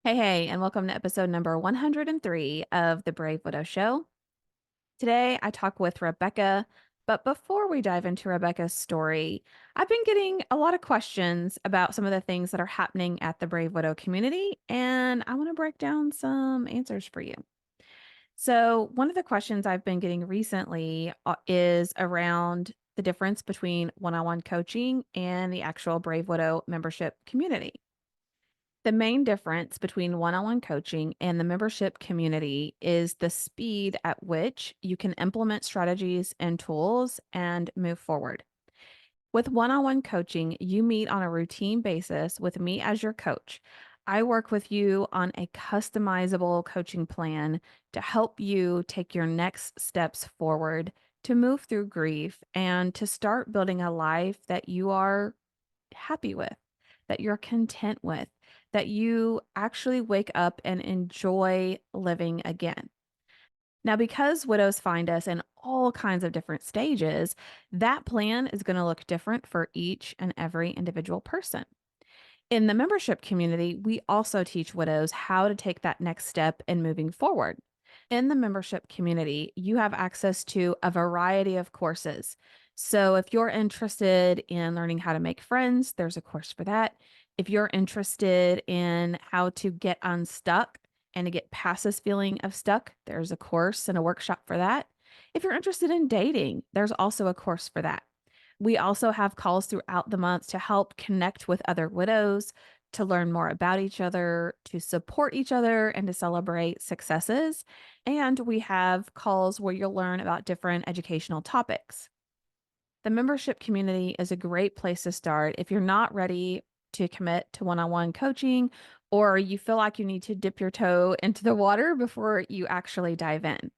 Hey, and welcome to episode number 103 of The Brave Widow Show. Today, I talk with Rebecca, but before we dive into Rebecca's story, I've been getting a lot of questions about some of the things that are happening at the Brave Widow community, and I want to break down some answers for you. So, one of the questions I've been getting recently is around the difference between one on one coaching and the actual Brave Widow membership community. The main difference between one on one coaching and the membership community is the speed at which you can implement strategies and tools and move forward. With one on one coaching, you meet on a routine basis with me as your coach. I work with you on a customizable coaching plan to help you take your next steps forward to move through grief and to start building a life that you are happy with, that you're content with, that you actually wake up and enjoy living again. Now, because widows find us in all kinds of different stages, that plan is going to look different for each and every individual person. In the membership community, we also teach widows how to take that next step in moving forward. In the membership community, you have access to a variety of courses. So, if you're interested in learning how to make friends, there's a course for that. If you're interested in how to get unstuck and to get past this feeling of stuck, there's a course and a workshop for that. If you're interested in dating, there's also a course for that. We also have calls throughout the month to help connect with other widows, to learn more about each other, to support each other, and to celebrate successes. And we have calls where you'll learn about different educational topics. The membership community is a great place to start if you're not ready to commit to one on one coaching or you feel like you need to dip your toe into the water before you actually dive in.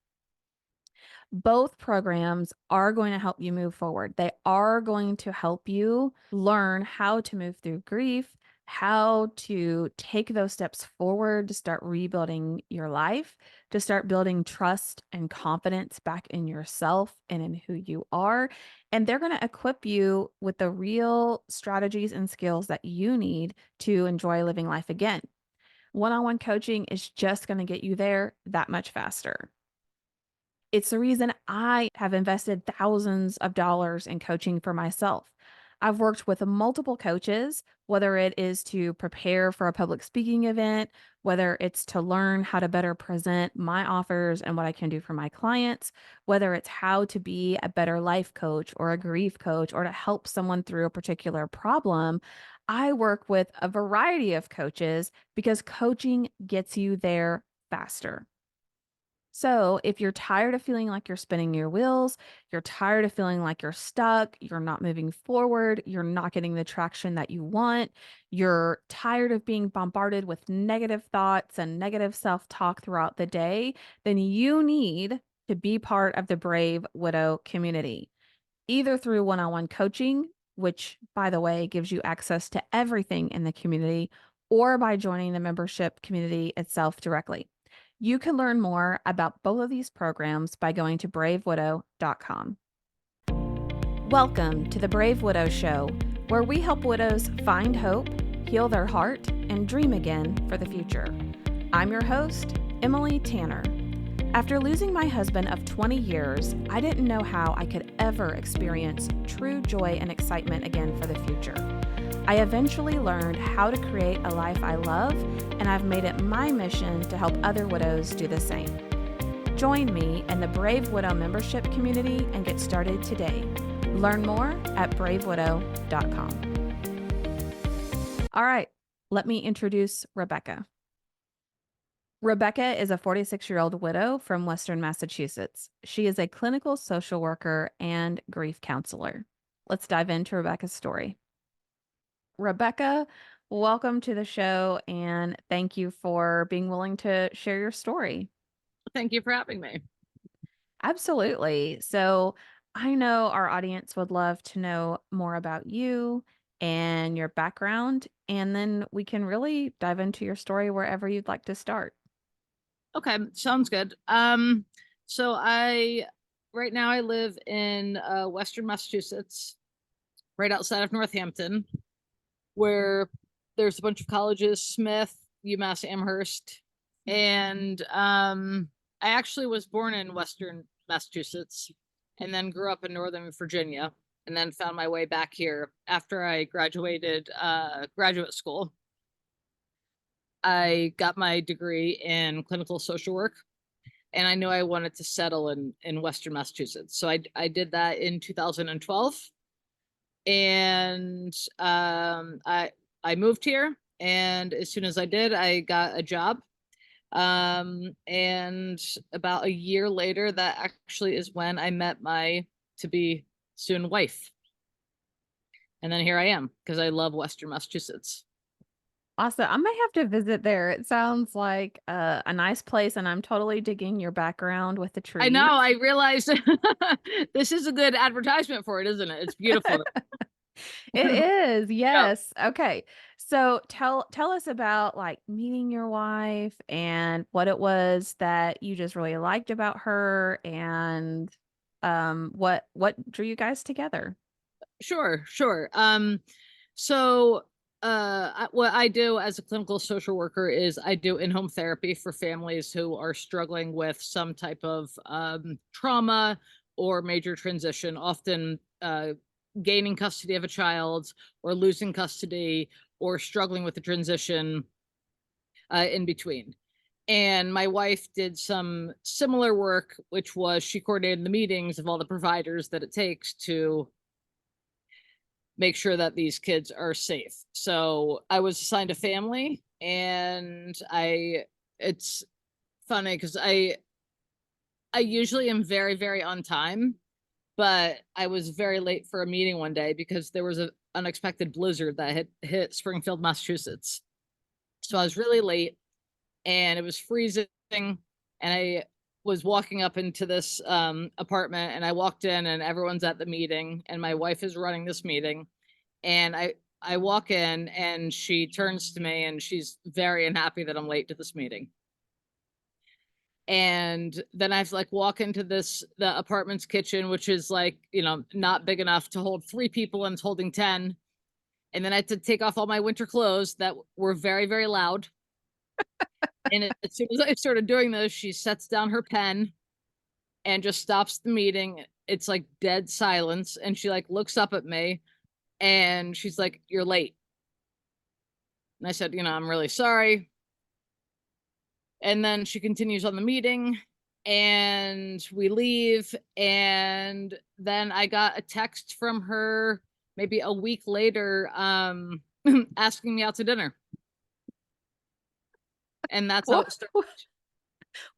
Both programs are going to help you move forward. They are going to help you learn how to move through grief, how to take those steps forward to start rebuilding your life, to start building trust and confidence back in yourself and in who you are. And they're going to equip you with the real strategies and skills that you need to enjoy living life again. One on one coaching is just going to get you there that much faster. It's the reason I have invested thousands of dollars in coaching for myself. I've worked with multiple coaches, whether it is to prepare for a public speaking event, whether it's to learn how to better present my offers and what I can do for my clients, whether it's how to be a better life coach or a grief coach or to help someone through a particular problem. I work with a variety of coaches because coaching gets you there faster. So, if you're tired of feeling like you're spinning your wheels, you're tired of feeling like you're stuck, you're not moving forward, you're not getting the traction that you want, you're tired of being bombarded with negative thoughts and negative self talk throughout the day, then you need to be part of the Brave Widow community, either through one on one coaching, which, by the way, gives you access to everything in the community, or by joining the membership community itself directly. You can learn more about both of these programs by going to bravewidow.com. Welcome to the Brave Widow Show, where we help widows find hope, heal their heart, and dream again for the future. I'm your host, Emily Tanner. After losing my husband of 20 years, I didn't know how I could ever experience true joy and excitement again for the future. I eventually learned how to create a life I love, and I've made it my mission to help other widows do the same. Join me in the Brave Widow membership community and get started today. Learn more at bravewidow.com. All right, let me introduce Rebecca. Rebecca is a 46-year-old widow from Western Massachusetts. She is a clinical social worker and grief counselor. Let's dive into Rebecca's story. Rebecca, welcome to the show and thank you for being willing to share your story. Thank you for having me. Absolutely. So, I know our audience would love to know more about you and your background, and then we can really dive into your story wherever you'd like to start. Okay, sounds good. So I right now I live in Western Massachusetts, right outside of Northampton, where there's a bunch of colleges, Smith, UMass Amherst, and I actually was born in Western Massachusetts, and then grew up in Northern Virginia, and then found my way back here after I graduated graduate school. I got my degree in clinical social work, and I knew I wanted to settle in Western Massachusetts. So I did that in 2012, and I moved here, and as soon as I did, I got a job. And about a year later, that actually is when I met my to be soon wife. And then here I am because I love Western Massachusetts. Awesome. I may have to visit there. It sounds like a nice place, and I'm totally digging your background with the I know, trees. I realized this is a good advertisement for it, isn't it? It's beautiful. It is, Yeah, yes. Okay. So tell us about like meeting your wife and what it was that you just really liked about her and what drew you guys together. sure, sure. So what I do as a clinical social worker is I do in-home therapy for families who are struggling with some type of trauma or major transition, often gaining custody of a child or losing custody or struggling with the transition in between. And my wife did some similar work, which was she coordinated the meetings of all the providers that it takes to make sure that these kids are safe. So I was assigned a family, and it's funny because I usually am very, very on time, but I was very late for a meeting one day because there was an unexpected blizzard that had hit Springfield, Massachusetts. So I was really late, and it was freezing, and I was walking up into this apartment, and I walked in, and everyone's at the meeting, and my wife is running this meeting, and I walk in, and she turns to me, and she's very unhappy that I'm late to this meeting. And then I have to like walk into the apartment's kitchen, which is like, not big enough to hold 3 people, and it's holding 10. And then I had to take off all my winter clothes that were very, very loud. And as soon as I started doing this, she sets down her pen and just stops the meeting. It's like dead silence. And she like looks up at me, and she's like, "You're late." And I said, "I'm really sorry." And then she continues on the meeting, and we leave. And then I got a text from her maybe a week later, asking me out to dinner. And that's how What? it started.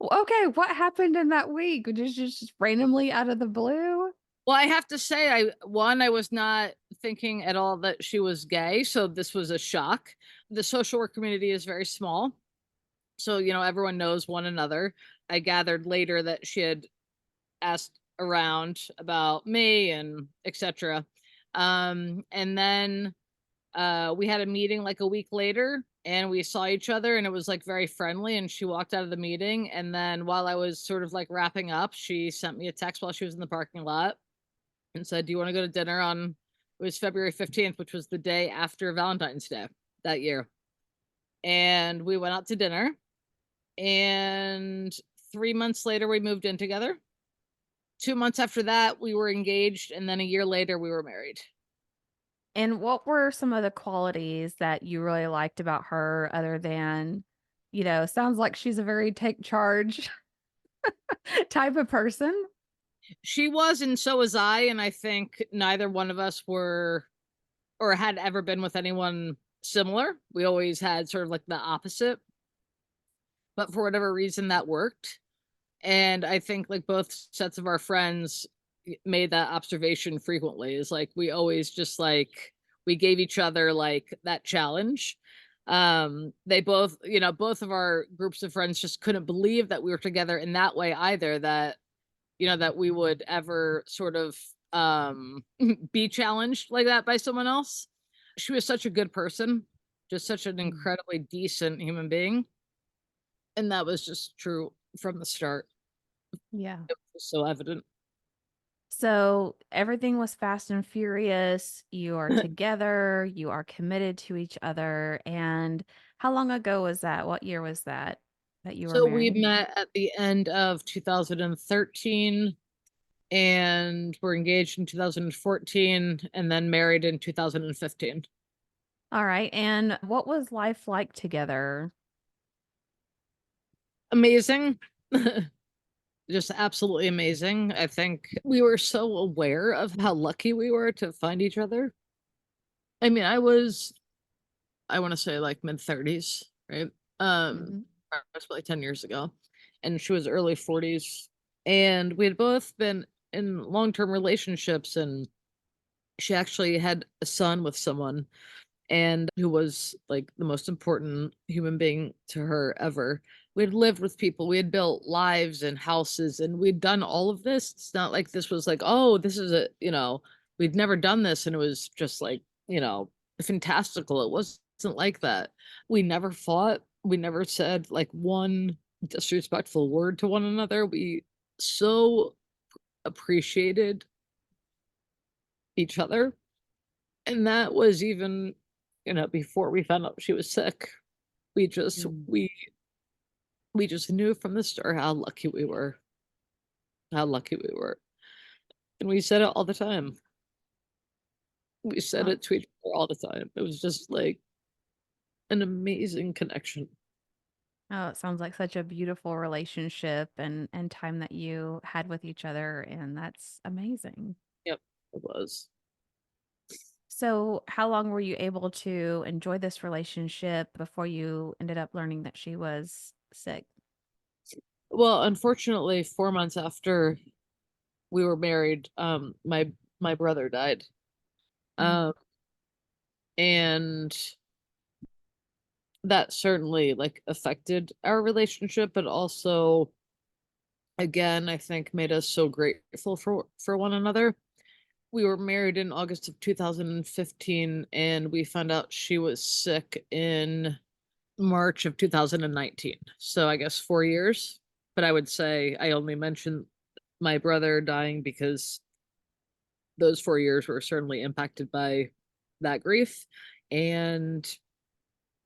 Okay, what happened in that week? Just randomly out of the blue? Well, I have to say, I was not thinking at all that she was gay, so this was a shock. The social work community is very small, so everyone knows one another. I gathered later that she had asked around about me and etc. And then we had a meeting like a week later, and we saw each other, and it was like very friendly, and she walked out of the meeting, and then while I was sort of like wrapping up, she sent me a text while she was in the parking lot and said, "Do you want to go to dinner on?" It was February 15th, which was the day after Valentine's Day that year. And we went out to dinner, and 3 months later we moved in together. 2 months after that we were engaged, and then a year later we were married. And what were some of the qualities that you really liked about her other than, sounds like she's a very take charge type of person? She was, and so was I, and I think neither one of us were or had ever been with anyone similar. We always had sort of like the opposite, but for whatever reason that worked. And I think like both sets of our friends made that observation frequently, is like we always just like we gave each other like that challenge. They both, both of our groups of friends just couldn't believe that we were together in that way either, that that we would ever sort of be challenged like that by someone else. She was such a good person, just such an Mm. incredibly decent human being, and that was just true from the start. Yeah. It was so evident. So everything was fast and furious. You are together, you are committed to each other. And how long ago was that? What year was that you were So we married? met at the end of 2013 and were engaged in 2014 and then married in 2015. All right. And what was life like together? Amazing. Just absolutely amazing. I think we were so aware of how lucky we were to find each other. I mean, I want to say like mid 30s, right? Um, Mhm. that was probably 10 years ago. And she was early 40s. And we had both been in long-term relationships, and she actually had a son with someone and who was like the most important human being to her ever. We had lived with people, we had built lives and houses, and we'd done all of this. It's not like this was like, oh, this is we'd never done this and it was just like, fantastical. It wasn't like that. We never fought. We never said like one disrespectful word to one another. We so appreciated each other. And that was even, before we found out she was sick. We just Mm. we just knew from the start how lucky we were. And we said it all the time. We said Oh, it to each other all the time. It was just like an amazing connection. oh, it sounds like such a beautiful relationship and time that you had with each other, and that's amazing. Yep, it was. So, how long were you able to enjoy this relationship before you ended up learning that she was sick? Well, unfortunately, 4 months after we were married, my brother died. Mm. Um, and that certainly like affected our relationship, but also again, I think made us so grateful for one another. We were married in August of 2015 and we found out she was sick in March of 2019. So I guess 4 years, but I would say I only mentioned my brother dying because those 4 years were certainly impacted by that grief. And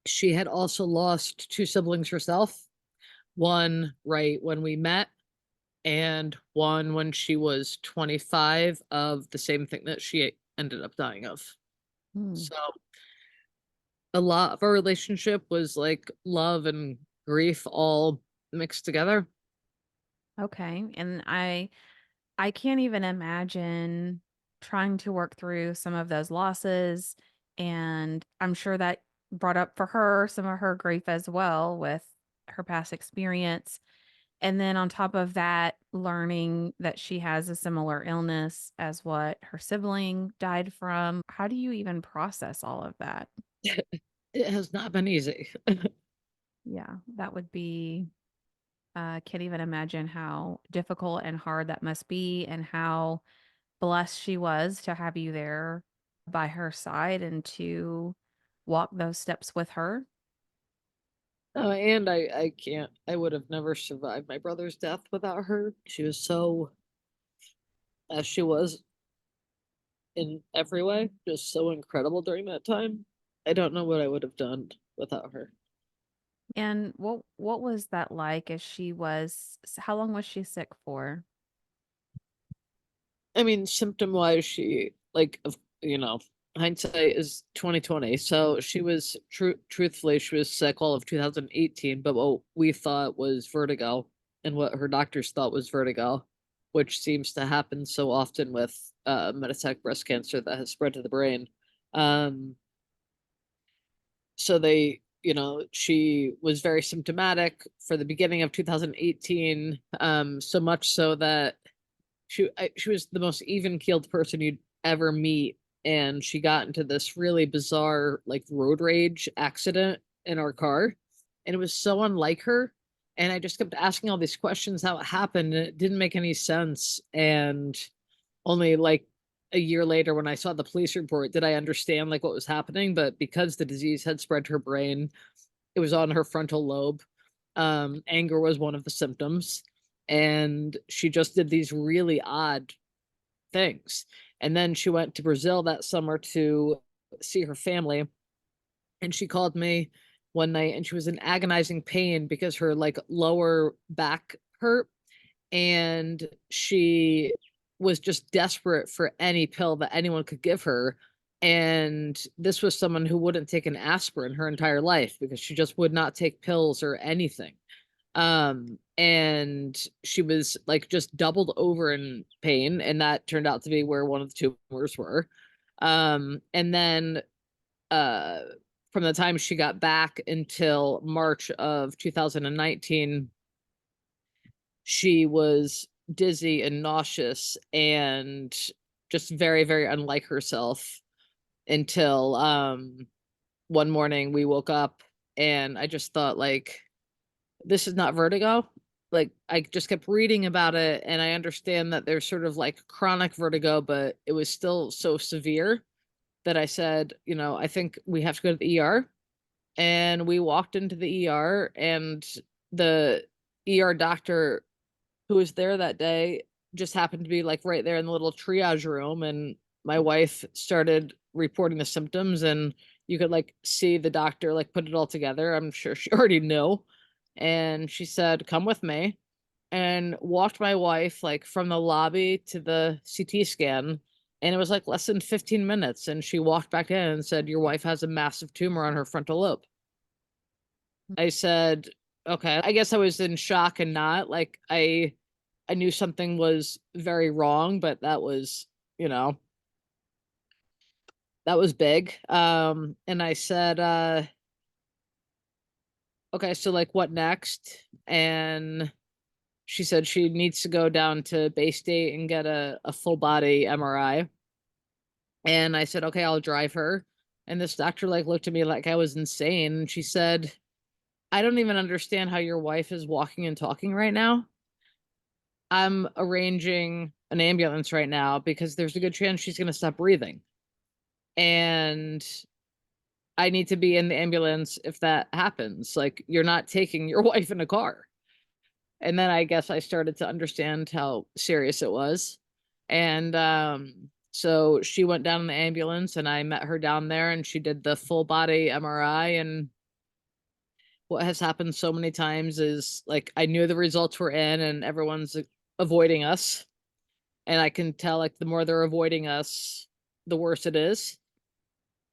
she had also lost two siblings herself, one right when we met and one when she was 25 of the same thing that she ended up dying of. Mm. So a lot of our relationship was like love and grief all mixed together. Okay. And I can't even imagine trying to work through some of those losses, and I'm sure that brought up for her some of her grief as well with her past experience. And then on top of that, learning that she has a similar illness as what her sibling died from. How do you even process all of that? It has not been easy. Yeah, that would be can't even imagine how difficult and hard that must be, and how blessed she was to have you there by her side and to walk those steps with her. And I can't, I would have never survived my brother's death without her. She was so, as she was in every way, just so incredible during that time. I don't know what I would have done without her. And what was that like as she was how long was she sick for? I mean, symptom wise, she like hindsight is 2020. So she was truthfully, she was sick all of 2018, but what we thought was vertigo and what her doctors thought was vertigo, which seems to happen so often with metastatic breast cancer that has spread to the brain. Um, so she was very symptomatic for the beginning of 2018, so much so that she was the most even keeled person you'd ever meet, and she got into this really bizarre like road rage accident in our car, and it was so unlike her. And I just kept asking all these questions how it happened, and it didn't make any sense. And only like a year later, when I saw the police report, did I understand like what was happening. But because the disease had spread to her brain, it was on her frontal lobe. Anger was one of the symptoms, and she just did these really odd things. And then she went to Brazil that summer to see her family. And she called me one night and she was in agonizing pain because her like lower back hurt. And she was just desperate for any pill that anyone could give her. And this was someone who wouldn't take an aspirin her entire life because she just would not take pills or anything. And she was like just doubled over in pain, and that turned out to be where one of the tumors were. And then uh from the time she got back until March of 2019, she was dizzy and nauseous and just very, very unlike herself until one morning we woke up and I just thought like this is not vertigo. Like I just kept reading about it and I understand that there's sort of like chronic vertigo, but it was still so severe that I said, you know, I think we have to go to the ER. And we walked into the ER and the ER doctor who was there that day just happened to be like right there in the little triage room, and my wife started reporting the symptoms, and you could like see the doctor like put it all together. I'm sure she already knew. And she said, "Come with me." And walked my wife like from the lobby to the CT scan, and it was like less than 15 minutes, and she walked back in and said, "Your wife has a massive tumor on her frontal lobe." I said, "Okay." I guess I was in shock and not like I knew something was very wrong, but that was, you know, that was big. And I said, okay, so like what next? And she said she needs to go down to Bay State and get a full body MRI. And I said, okay, I'll drive her. And this doctor like looked at me like I was insane. And she said, I don't even understand how your wife is walking and talking right now. I'm arranging an ambulance right now because there's a good chance she's going to stop breathing. And I need to be in the ambulance if that happens. Like, you're not taking your wife in a car. And then I guess I started to understand how serious it was. And so she went down in the ambulance and I met her down there and she did the full body MRI. And what has happened so many times is like I knew the results were in and everyone's avoiding us. And I can tell like the more they're avoiding us, the worse it is.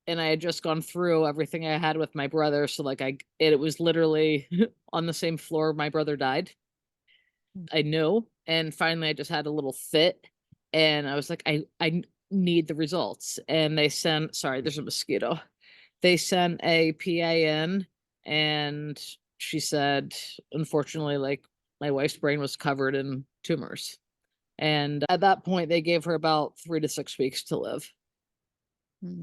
And I had just gone through everything I had with my brother. So like it was literally on the same floor my brother died. I knew. And finally I just had a little fit and I was like, I need the results. And they sent, sorry, there's a mosquito. They sent a PA in and she said, unfortunately, like my wife's brain was covered in tumors. And at that point, they gave her about 3 to 6 weeks to live.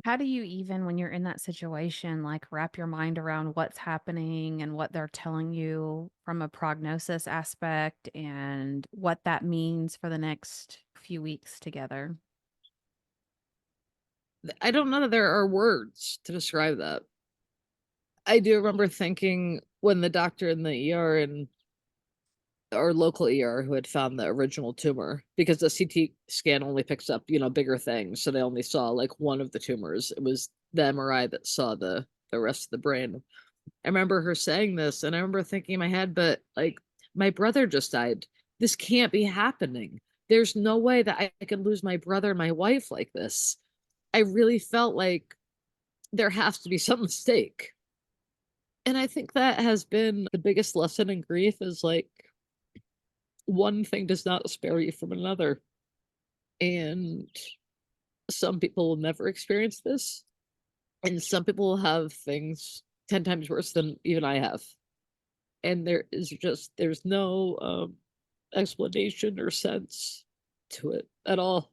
How do you even, when you're in that situation, like wrap your mind around what's happening and what they're telling you from a prognosis aspect and what that means for the next few weeks together? I don't know that there are words to describe that. I do remember thinking when the doctor in the ER and our local ER who had found the original tumor, because the CT scan only picks up, you know, bigger things. So they only saw like one of the tumors. It was the MRI that saw the rest of the brain. I remember her saying this, and I remember thinking in my head, but like my brother just died. This can't be happening. There's no way that I could lose my brother and my wife like this. I really felt like there has to be some mistake. And I think that has been the biggest lesson in grief is like one thing does not spare you from another. And some people will never experience this. And some people will have things 10 times worse than even I have. And there's no explanation or sense to it at all.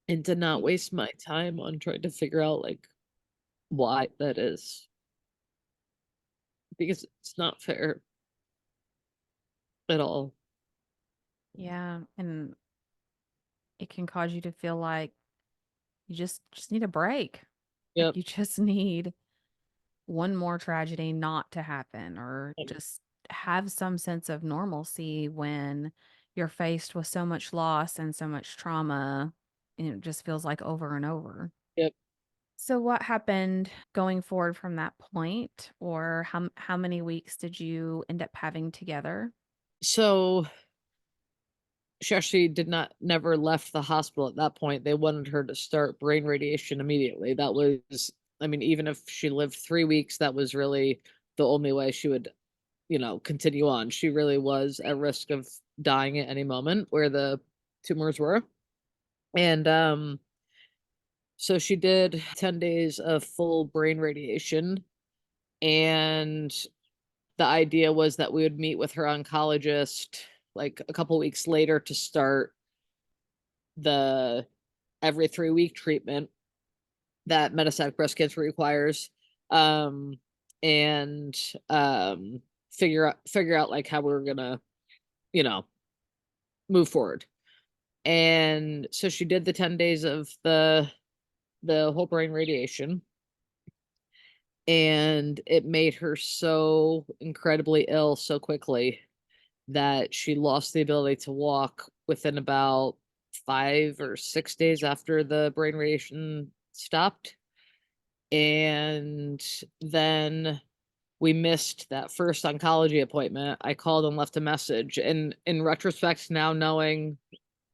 And to not waste my time on trying to figure out like why that is, because it's not fair at all. Yeah, and it can cause you to feel like you just need a break. Like Yep. you just need one more tragedy not to happen or just have some sense of normalcy when you're faced with so much loss and so much trauma, and it just feels like over and over. Yep. So what happened going forward from that point, or how many weeks did you end up having together? So she actually did not never left the hospital at that point. They wanted her to start brain radiation immediately. That was, I mean, even if she lived 3 weeks, that was really the only way she would, continue on. She really was at risk of dying at any moment where the tumors were. And so she did 10 days of full brain radiation. And the idea was that we would meet with her oncologist like a couple weeks later to start the every 3-week treatment that metastatic breast cancer requires, um, and figure out like how we are gonna, you know, move forward. And so she did the 10 days of the whole brain radiation, and it made her so incredibly ill so quickly that she lost the ability to walk within about 5 or 6 days after the brain radiation stopped. And then we missed that first oncology appointment. I called and left a message. And in retrospect, now knowing,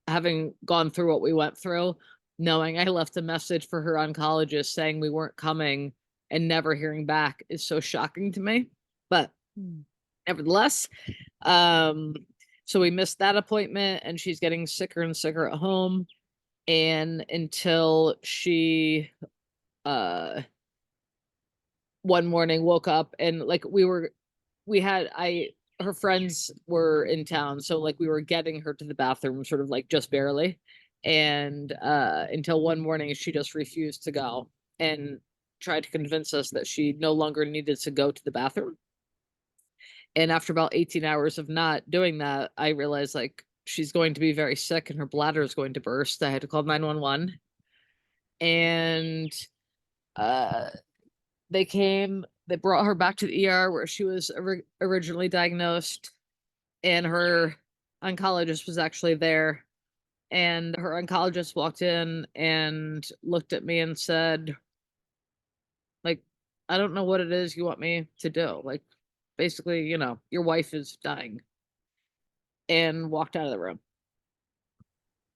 having gone through what we went through, knowing I left a message for her oncologist saying we weren't coming and never hearing back is so shocking to me. But Mm. nevertheless, um, so we missed that appointment and she's getting sicker and sicker at home. And until she one morning woke up and like we had I her friends were in town, so like we were getting her to the bathroom sort of like just barely. And until one morning she just refused to go and tried to convince us that she no longer needed to go to the bathroom. And after about 18 hours of not doing that, I realized like she's going to be very sick and her bladder is going to burst. I had to call 911. And uh they came, they brought her back to the ER where she was originally diagnosed, and her oncologist was actually there. And her oncologist walked in and looked at me and said, like, I don't know what it is you want me to do. Like, basically, your wife is dying, and walked out of the room.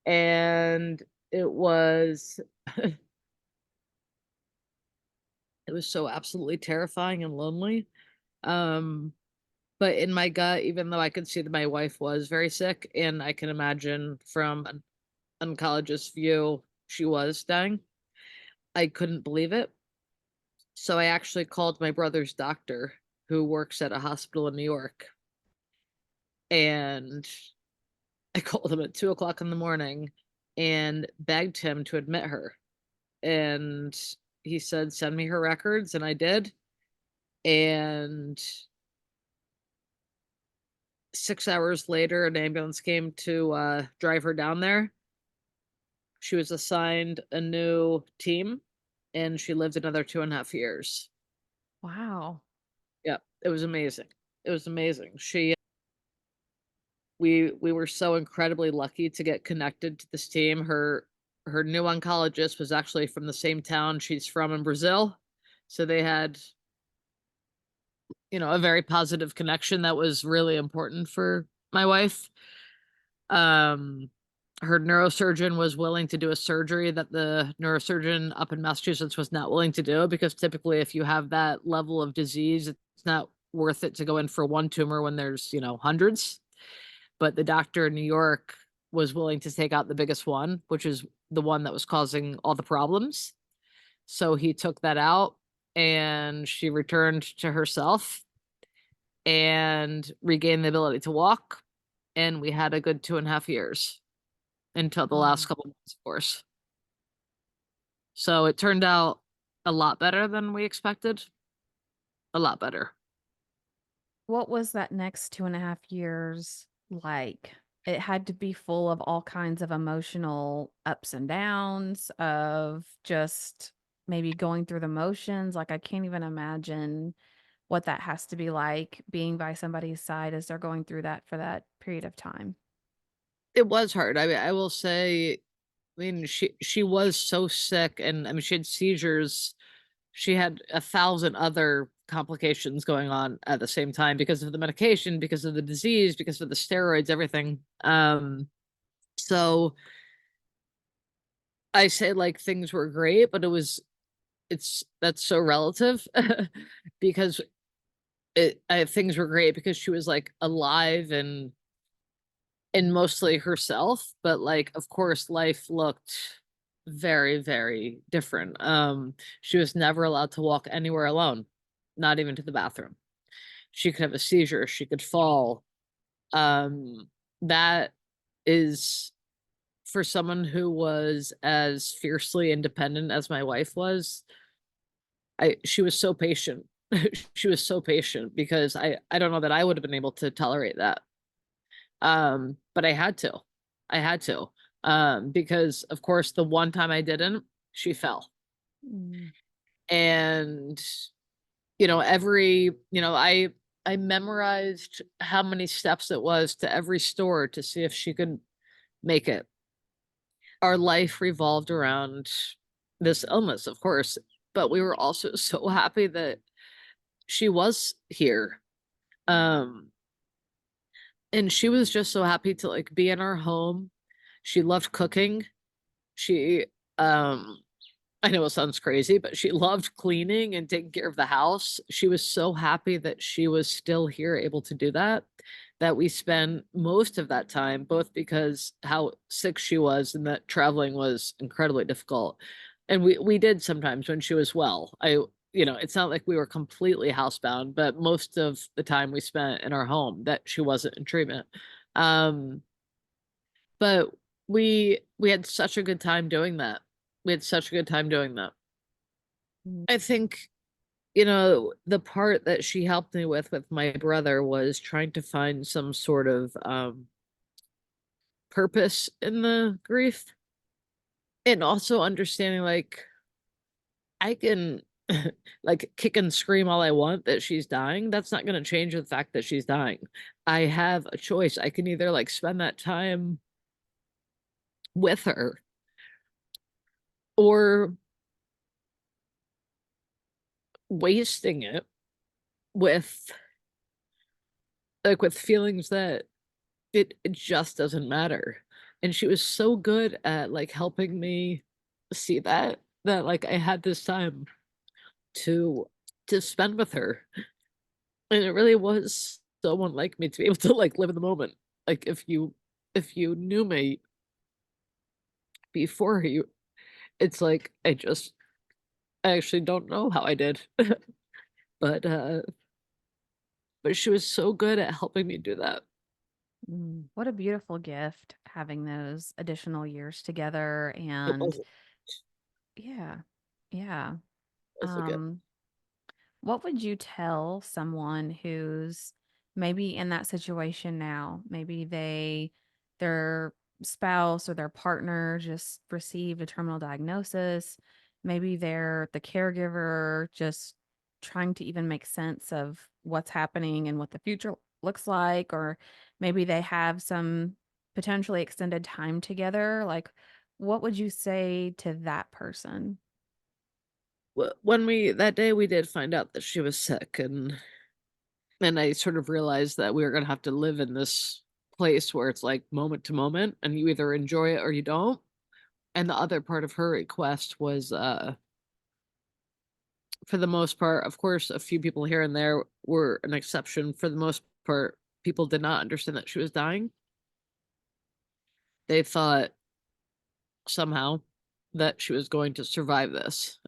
And it was, it was so absolutely terrifying and lonely. Um, But in my gut, even though I could see that my wife was very sick, and I can imagine from an oncologist's view, she was dying, I couldn't believe it. So I actually called my brother's doctor, who works at a hospital in New York, and I called him at 2 o'clock in the morning and begged him to admit her. And he said, send me her records. And I did. And 6 hours later, an ambulance came to drive her down there. She was assigned a new team and she lived another 2.5 years. Wow. Yep, it was amazing. It was amazing. We were so incredibly lucky to get connected to this team. Her new oncologist was actually from the same town she's from in Brazil. So they had, a very positive connection that was really important for my wife. Um, her neurosurgeon was willing to do a surgery that the neurosurgeon up in Massachusetts was not willing to do, because typically if you have that level of disease, it's not worth it to go in for one tumor when there's, hundreds. But the doctor in New York was willing to take out the biggest one, which is the one that was causing all the problems. So he took that out and she returned to herself and regained the ability to walk. And we had a good 2.5 years until the last Wow. couple months, of course. So it turned out a lot better than we expected. A lot better. What was that next 2.5 years like? It had to be full of all kinds of emotional ups and downs, of just maybe going through the motions. Like, I can't even imagine what that has to be like being by somebody's side as they're going through that for that period of time. It was hard. I mean, I will say, I mean, she was so sick, and I mean, she had seizures. She had 1,000 other complications going on at the same time because of the medication, because of the disease, because of the steroids, everything. So I say like things were great, but it's that's so relative because things were great because she was like alive and mostly herself, but like of course life looked very, very different. She was never allowed to walk anywhere alone, not even to the bathroom. She could have a seizure, she could fall. That is for someone who was as fiercely independent as my wife was. I She was so patient. She was so patient because I don't know that I would have been able to tolerate that. But I had to. I had to. Because of course the one time I didn't, she fell. Mm. And I memorized how many steps it was to every store to see if she could make it. Our life revolved around this illness, of course, but we were also so happy that she was here. Um, and she was just so happy to like be in our home. She loved cooking. She um I know it sounds crazy, but she loved cleaning and taking care of the house. She was so happy that she was still here able to do that, that we spent most of that time, both because how sick she was and that traveling was incredibly difficult. And we did sometimes when she was well. It's not like we were completely housebound, but most of the time we spent in our home that she wasn't in treatment. Um, but we had such a good time doing that. We had such a good time doing that. Mm. I think, the part that she helped me with my brother was trying to find some sort of purpose in the grief and also understanding like I can like kick and scream all I want that she's dying. That's not going to change the fact that she's dying. I have a choice. I can either like spend that time with her or wasting it with with feelings that it just doesn't matter. And she was so good at like helping me see that like I had this time to spend with her. And it really was someone like me to be able to like live in the moment. Like if you knew me before you, it's like I actually don't know how I did. But she was so good at helping me do that. Mm. What a beautiful gift having those additional years together. It And wasn't yeah, yeah. was a good. Um, what would you tell someone who's maybe in that situation now? Maybe their spouse or their partner just received a terminal diagnosis. Maybe they're the caregiver just trying to even make sense of what's happening and what the future looks like, or maybe they have some potentially extended time together. Like, what would you say to that person? When we that day we did find out that she was sick, and I sort of realized that we were gonna have to live in this place where it's like moment to moment and you either enjoy it or you don't. And the other part of her request was for the most part, of course, a few people here and there were an exception. For the most part, people did not understand that she was dying. They thought somehow that she was going to survive this.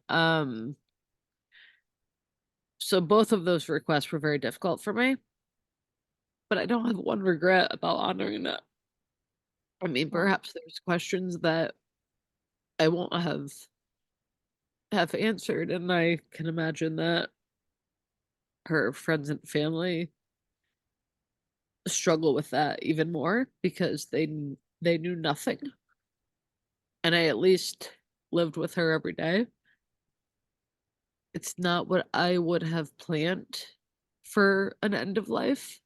So both of those requests were very difficult for me, but I don't have one regret about honoring that. I mean, Well, perhaps there's questions that I won't have answered, and I can imagine that her friends and family struggle with that even more because they knew nothing, and I at least lived with her every day. It's not what I would have planned for an end of life,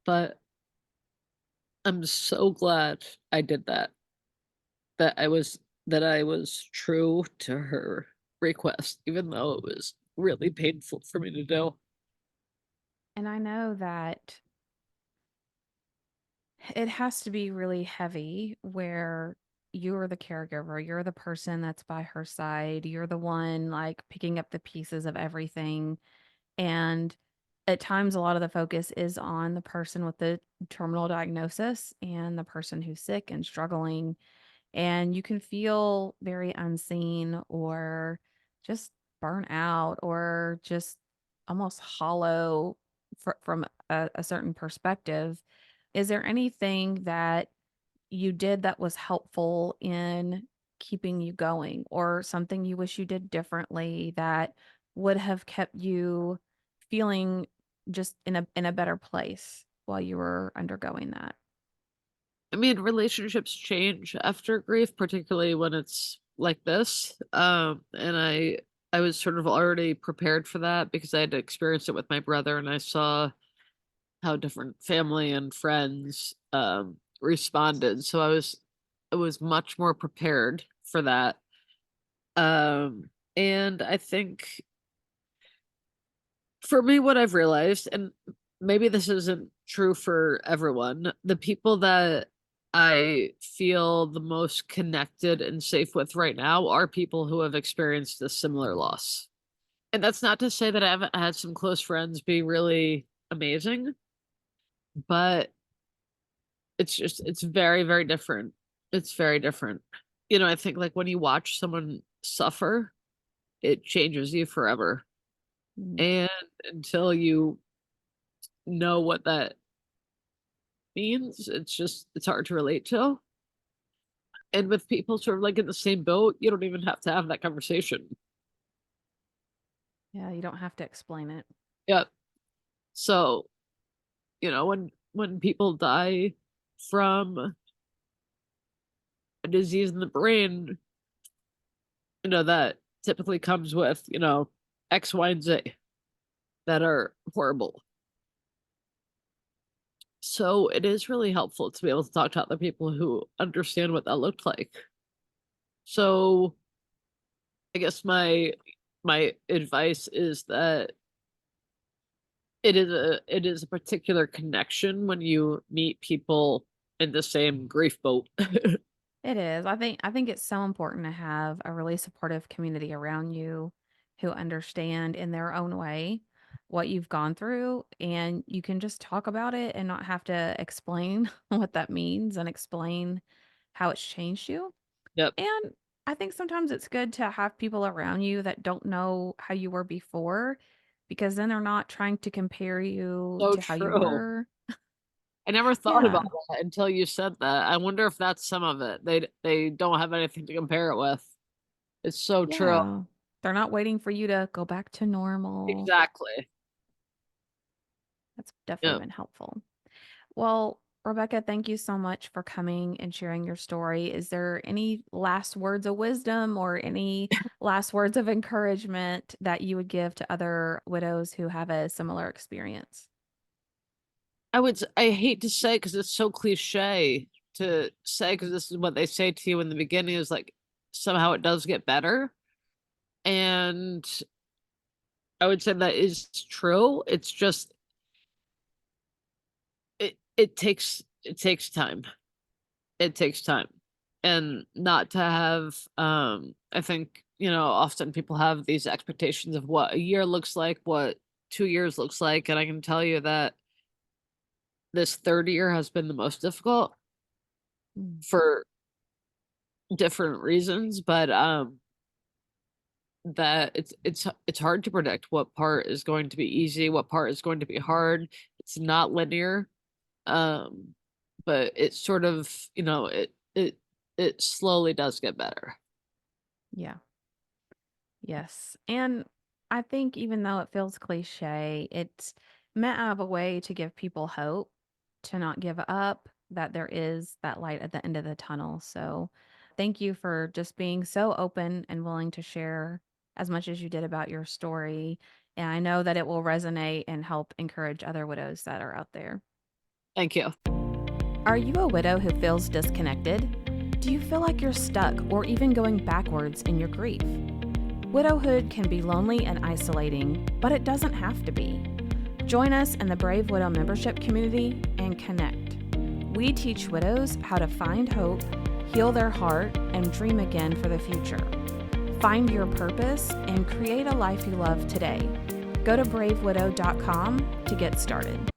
but I'm so glad I did that. That I was that I was true to her request, even though it was really painful for me to do. And I know that it has to be really heavy where you're the caregiver, you're the person that's by her side, you're the one like picking up the pieces of everything. And at times, a lot of the focus is on the person with the terminal diagnosis and the person who's sick and struggling. And you can feel very unseen or just burnt out or just almost hollow from a certain perspective. Is there anything that you did that was helpful in keeping you going, or something you wish you did differently that would have kept you feeling just in a better place while you were undergoing that? I mean, relationships change after grief, particularly when it's like this. And I was sort of already prepared for that because I had experienced it with my brother and I saw how different family and friends responded. So I was much more prepared for that. And I think for me, what I've realized, and maybe this isn't true for everyone, the people that I feel the most connected and safe with right now are people who have experienced a similar loss. And that's not to say that I haven't had some close friends be really amazing, but it's very, very different. It's very different. You know, I think like when you watch someone suffer, it changes you forever. Mm. And until you know what that means, it's hard to relate to. And with people sort of like in the same boat, you don't even have to have that conversation. Yeah, you don't have to explain it. Yep. So, you know, when people die from a disease in the brain, you know, that typically comes with, you know, X, Y, and Z that are horrible. So it is really helpful to be able to talk to other people who understand what that looked like. So I guess my advice is that it is a particular connection when you meet people in the same grief boat. It is. I think it's so important to have a really supportive community around you who understand in their own way what you've gone through, and you can just talk about it and not have to explain what that means and explain how it's changed you. Yep. And I think sometimes it's good to have people around you that don't know how you were before, because then they're not trying to compare you So to how you true. were. I never thought about Yeah. that until you said that. I wonder if that's some of it. They don't have anything to compare it with. It's so true. Yeah. They're not waiting for you to go back to normal. Exactly. That's definitely Yeah. been helpful. Well, Rebecca, thank you so much for coming and sharing your story. Is there any last words of wisdom or any last words of encouragement that you would give to other widows who have a similar experience? I hate to say because it's so cliche to say because this is what they say to you in the beginning is like somehow it does get better. And I would say that is true. It's just it takes time. It takes time. And not to have I think, you know, often people have these expectations of what a year looks like, what 2 years looks like, and I can tell you that this 3rd year has been the most difficult Mm. for different reasons, but that it's hard to predict what part is going to be easy, what part is going to be hard. It's not linear. Um, but it sort of, you know, it slowly does get better. Yeah. Yes. And I think even though it feels cliche, it's meant out of a way to give people hope to not give up, that there is that light at the end of the tunnel. So thank you for just being so open and willing to share as much as you did about your story. And I know that it will resonate and help encourage other widows that are out there. Thank you. Are you a widow who feels disconnected? Do you feel like you're stuck or even going backwards in your grief? Widowhood can be lonely and isolating, but it doesn't have to be. Join us in the Brave Widow membership community and connect. We teach widows how to find hope, heal their heart, and dream again for the future. Find your purpose and create a life you love today. Go to bravewidow.com to get started.